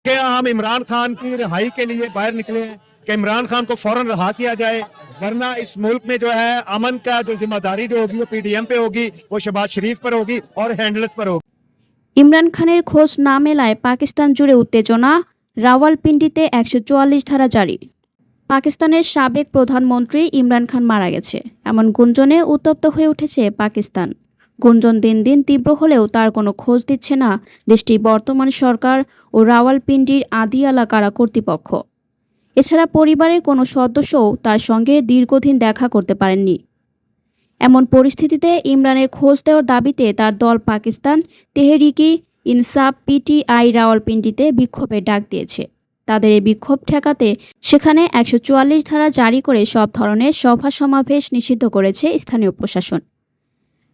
कि हम इमरान खान की रिहाई के लिए बाहर निकले हैं कि इमरान खान को फौरन रहा किया जाए, वरना इस मुल्क में जो है अमन का जो जिम्मेदारी जो होगी वो पीडीएम पे होगी, वो शहबाज शरीफ पर होगी और हैंडलर्स पर होगी। ইমরান খানের খোঁজ না মেলায় পাকিস্তান জুড়ে উত্তেজনা, রাওয়ালপিন্ডিতে ১৪৪ ধারা জারি। পাকিস্তানের সাবেক প্রধানমন্ত্রী ইমরান খান মারা গেছে এমন গুঞ্জনে উত্তপ্ত হয়ে উঠেছে পাকিস্তান। গুঞ্জন দিন দিন তীব্র হলেও তার কোনো খোঁজ দিচ্ছে না দেশটির বর্তমান সরকার ও রাওয়ালপিন্ডির আদিয়ালা কারা কর্তৃপক্ষ। এছাড়া পরিবারের কোনো সদস্যও তার সঙ্গে দীর্ঘদিন দেখা করতে পারেননি। এমন পরিস্থিতিতে ইমরানের খোঁজ দেওয়ার দাবিতে তার দল পাকিস্তান তেহরিকি ইনসাফ পিটিআই রাওয়ালপিন্ডিতে বিক্ষোভের ডাক দিয়েছে। তাদের এই বিক্ষোভ ঠেকাতে সেখানে ১৪৪ ধারা জারি করে সব ধরনের সভা সমাবেশ নিষিদ্ধ করেছে স্থানীয় প্রশাসন।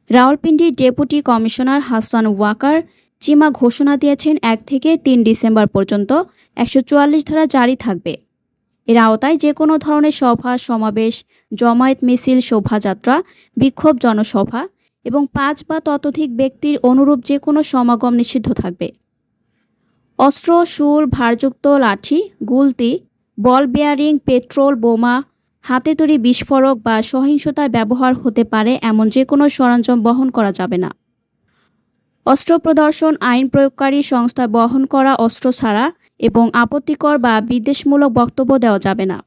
রাওয়ালপিন্ডির ডেপুটি কমিশনার হাসান ওয়াকার চিমা ঘোষণা দিয়েছেন ১ থেকে ৩ ডিসেম্বর পর্যন্ত ১৪৪ ধারা জারি থাকবে। এর আওতায় যে কোনো ধরনের সভা সমাবেশ, জমায়েত মিছিল, শোভাযাত্রা, বিক্ষোভ জনসভা এবং ৫ বা ততোধিক ব্যক্তির অনুরূপ যে কোনো সমাগম নিষিদ্ধ থাকবে। অস্ত্র, শুল, ভারযুক্ত লাঠি, গুলতি, বল বেয়ারিং, পেট্রোল, বোমা, হাতে তৈরি বিস্ফোরক বা সহিংসতায় ব্যবহার হতে পারে এমন যে কোনো সরঞ্জাম বহন করা যাবে না। অস্ত্র প্রদর্শন, আইন প্রয়োগকারী সংস্থায় বহন করা অস্ত্র ছাড়া এবং আপত্তিকর বা বিদ্বেষমূলক বক্তব্য দেওয়া যাবে না।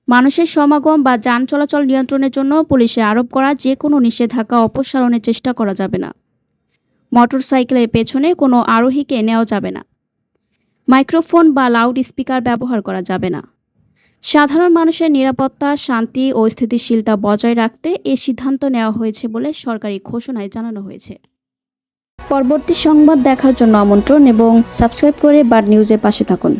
মানুষের সমাগম বা যান চলাচল নিয়ন্ত্রণের জন্য পুলিশে আরোপ করা যে কোনো নিষেধাজ্ঞা অপসারণের চেষ্টা করা যাবে না। মোটরসাইকেলের পেছনে কোনো আরোহীকে নেওয়া যাবে না। মাইক্রোফোন বা লাউড স্পিকার ব্যবহার করা যাবে না। সাধারণ মানুষের নিরাপত্তা, শান্তি ও স্থিতিশীলতা বজায় রাখতে এ সিদ্ধান্ত নেওয়া হয়েছে বলে সরকারি ঘোষণায় জানানো হয়েছে। পরবর্তী সংবাদ দেখার জন্য আমন্ত্রণ এবং সাবস্ক্রাইব করে বার্ড নিউজের পাশে থাকুন।